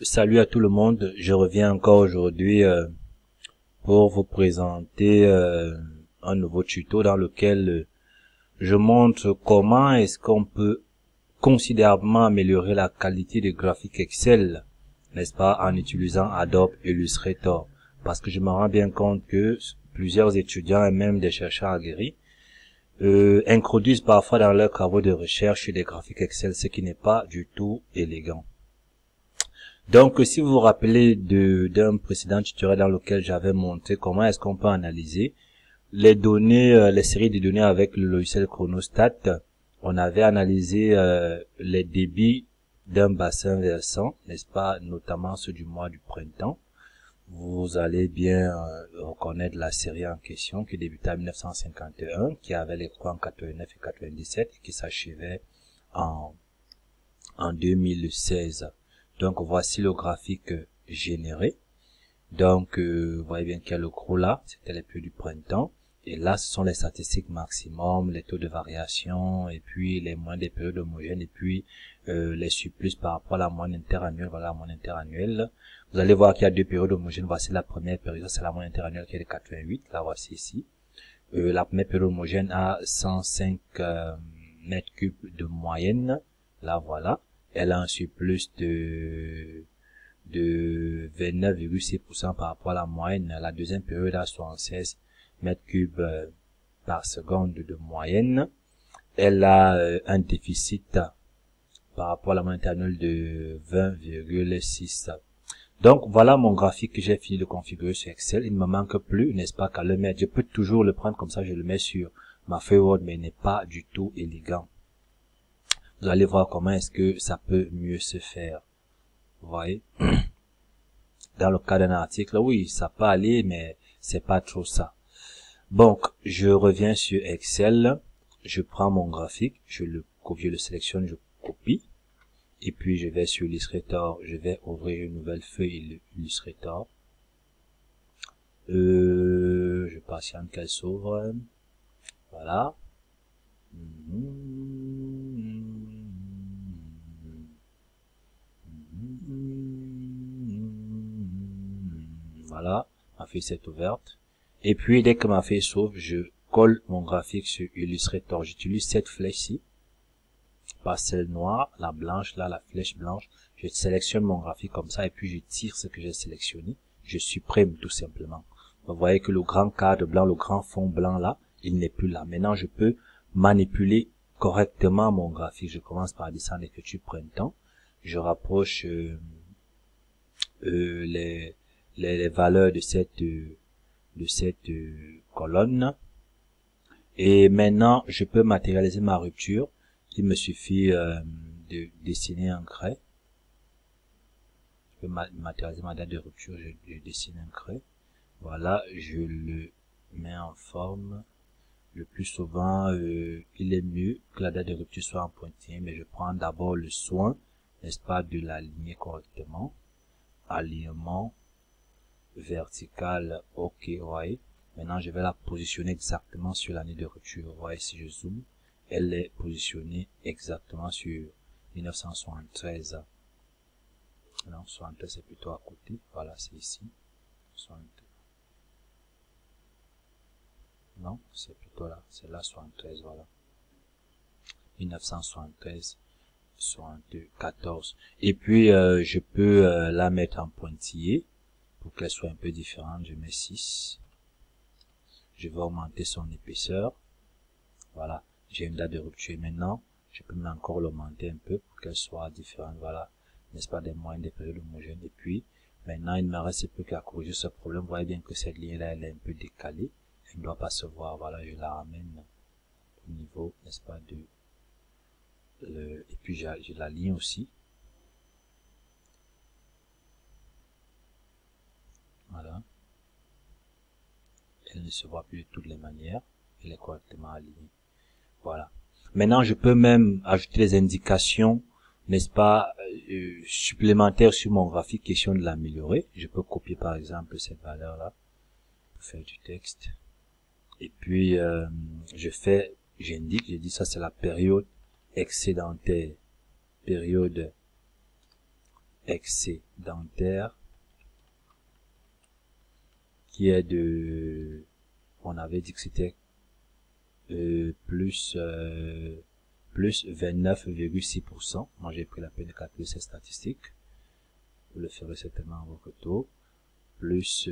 Salut à tout le monde, je reviens encore aujourd'hui pour vous présenter un nouveau tuto dans lequel je montre comment est-ce qu'on peut considérablement améliorer la qualité des graphiques Excel, n'est-ce pas, en utilisant Adobe Illustrator. Parce que je me rends bien compte que plusieurs étudiants et même des chercheurs aguerris introduisent parfois dans leurs travaux de recherche des graphiques Excel, ce qui n'est pas du tout élégant. Donc, si vous vous rappelez d'un précédent tutoriel dans lequel j'avais montré comment est-ce qu'on peut analyser les données, les séries de données avec le logiciel Chronostat, on avait analysé les débits d'un bassin versant, n'est-ce pas, notamment ceux du mois du printemps. Vous allez bien reconnaître la série en question qui débutait en 1951, qui avait les croix en 89 et 97 et qui s'achevait en 2016. Donc voici le graphique généré. Donc vous voyez bien qu'il y a le gros là, c'était les périodes du printemps. Et là, ce sont les statistiques maximum, les taux de variation, et puis les moyennes des périodes homogènes, et puis les surplus par rapport à la moyenne interannuelle. Voilà la moyenne interannuelle. Vous allez voir qu'il y a deux périodes homogènes. Voici la première période, c'est la moyenne interannuelle qui est de 88. La voici ici. La première période homogène a 105 mètres cubes de moyenne. Là, voilà. Elle a un surplus de 29,6% par rapport à la moyenne. La deuxième période a 76 mètres cubes par seconde de moyenne. Elle a un déficit par rapport à la moyenne annuelle de 20,6. Donc voilà mon graphique que j'ai fini de configurer sur Excel. Il ne me manque plus, n'est-ce pas, qu'à le mettre. Je peux toujours le prendre comme ça, je le mets sur ma feuille Word, mais il n'est pas du tout élégant. Vous allez voir comment est-ce que ça peut mieux se faire. Vous voyez? Dans le cas d'un article, oui, ça peut aller, mais c'est pas trop ça. Donc, je reviens sur Excel. Je prends mon graphique, je le sélectionne, je copie. Et puis, je vais sur Illustrator. Je vais ouvrir une nouvelle feuille Illustrator. Je patiente qu'elle s'ouvre. Voilà. Voilà, ma feuille s'est ouverte. Et puis, dès que ma feuille s'ouvre, je colle mon graphique sur Illustrator. J'utilise cette flèche-ci, pas celle noire, la blanche, là, la flèche blanche. Je sélectionne mon graphique comme ça et puis je tire ce que j'ai sélectionné. Je supprime tout simplement. Vous voyez que le grand cadre blanc, le grand fond blanc là, il n'est plus là. Maintenant, je peux manipuler correctement mon graphique. Je commence par descendre l'écriture printemps. Je rapproche les valeurs de cette colonne. Et maintenant, je peux matérialiser ma rupture. Il me suffit de dessiner un trait. Je peux matérialiser ma date de rupture. Je dessine un trait. Voilà, je le mets en forme. Le plus souvent, il est mieux que la date de rupture soit en pointillé, mais je prends d'abord le soin, n'est-ce pas, de l'aligner correctement. Alignement vertical, ok, ouais. Maintenant, je vais la positionner exactement sur l'année de rupture. Vous voyez, si je zoome, elle est positionnée exactement sur 1973. Non, 73 c'est plutôt à côté. Voilà, c'est ici. 73. Non, c'est plutôt là. C'est là, 73, voilà. 1973, 74. Et puis, je peux la mettre en pointillé pour qu'elle soit un peu différente. Je mets 6. Je vais augmenter son épaisseur. Voilà, j'ai une date de rupture maintenant. Je peux même encore l'augmenter un peu pour qu'elle soit différente. Voilà, n'est-ce pas, des moyennes, des périodes homogènes. Et puis, maintenant, il me reste plus qu'à corriger ce problème. Vous voyez bien que cette ligne-là, elle est un peu décalée. Elle ne doit pas se voir. Voilà, je la ramène au niveau, n'est-ce pas, et puis, je la ligne aussi. Voilà. Elle ne se voit plus de toutes les manières. Elle est correctement alignée. Voilà. Maintenant, je peux même ajouter des indications, n'est-ce pas, supplémentaires sur mon graphique, question de l'améliorer. Je peux copier par exemple cette valeur-là pour faire du texte. Et puis, j'indique, je dis ça c'est la période excédentaire. Période excédentaire qui est de, on avait dit que c'était plus 29,6%. Moi j'ai pris la peine de calculer ces statistiques. Vous le ferez certainement à votre tour. Plus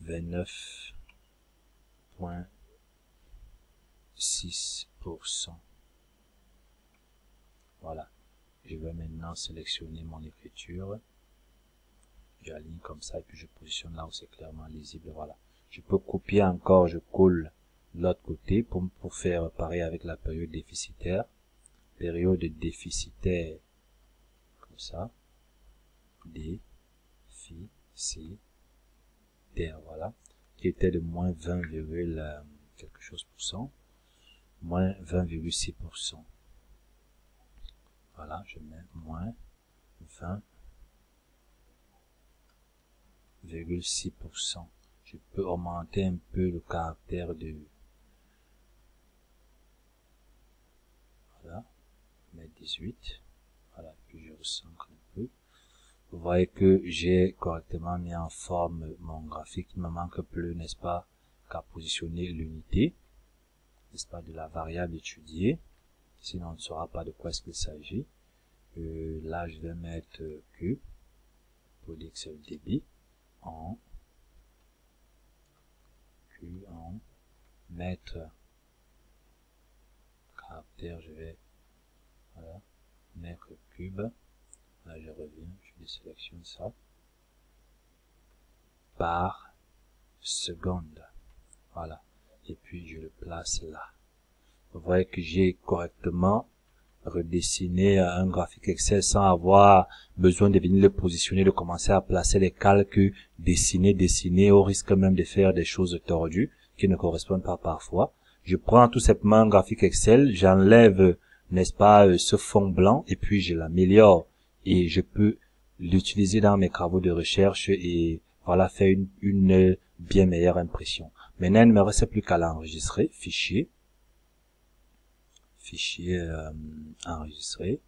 29,6%. Voilà. Je vais maintenant sélectionner mon écriture. J'aligne comme ça et puis je positionne là où c'est clairement lisible. Voilà. Je peux copier encore, je colle de l'autre côté pour faire pareil avec la période déficitaire. Période déficitaire, comme ça. Déficitaire, voilà. Qui était de moins 20, quelque chose pour cent. Moins 20,6%. Voilà, je mets moins 20,6%. Je peux augmenter un peu le caractère de, voilà, mettre 18, voilà, puis je recentre un peu. Vous voyez que j'ai correctement mis en forme mon graphique. Il me manque plus, n'est-ce pas, qu'à positionner l'unité, n'est-ce pas, de la variable étudiée. Sinon, on ne saura pas de quoi est-ce qu'il s'agit. Là, je vais mettre Q pour dire que c'est le débit en Q en mètre caractère. Je vais, voilà, mètre cube. Là, je reviens, je désélectionne ça par seconde. Voilà. Et puis, je le place là. Vous voyez que j'ai correctement redessiner un graphique Excel sans avoir besoin de venir le positionner, de commencer à placer les calques, dessiner, au risque même de faire des choses tordues qui ne correspondent pas parfois. Je prends tout simplement un graphique Excel, j'enlève, n'est-ce pas, ce fond blanc et puis je l'améliore et je peux l'utiliser dans mes travaux de recherche et voilà, faire une bien meilleure impression. Maintenant, il ne me reste plus qu'à l'enregistrer, fichier enregistrer.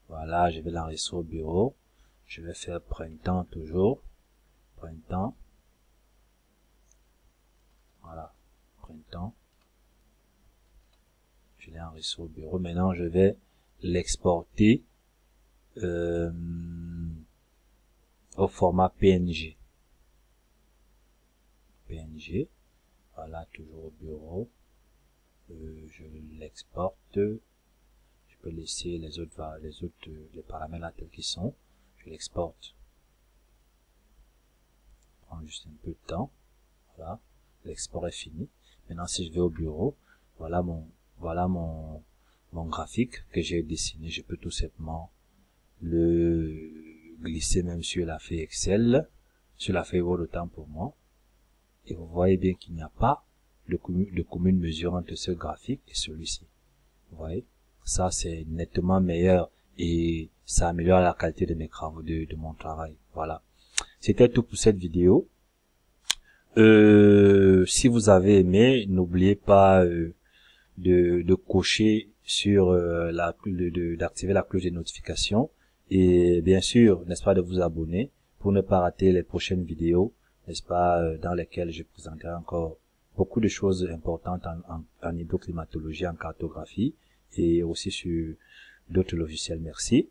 Voilà, je vais l'enregistrer au bureau. Je vais faire printemps toujours. Printemps. Voilà, printemps. Je l'ai enregistré au bureau. Maintenant, je vais l'exporter au format PNG. PNG. Voilà, toujours au bureau. Je l'exporte. Je peux laisser les paramètres là tels qu'ils sont. Je l'exporte. Prends juste un peu de temps. Voilà, l'export est fini. Maintenant, si je vais au bureau, voilà mon graphique que j'ai dessiné. Je peux tout simplement le glisser même sur la feuille Excel, sur la feuille Word autant pour moi. Et vous voyez bien qu'il n'y a pas de commune mesure entre ce graphique et celui-ci. Vous voyez, ça c'est nettement meilleur et ça améliore la qualité de mes travaux, de mon travail. Voilà. C'était tout pour cette vidéo. Si vous avez aimé, n'oubliez pas de cocher sur d'activer la cloche de notification et bien sûr, n'est-ce pas, de vous abonner pour ne pas rater les prochaines vidéos, n'est-ce pas, dans lesquelles je présenterai encore beaucoup de choses importantes en hydroclimatologie, en cartographie et aussi sur d'autres logiciels. Merci.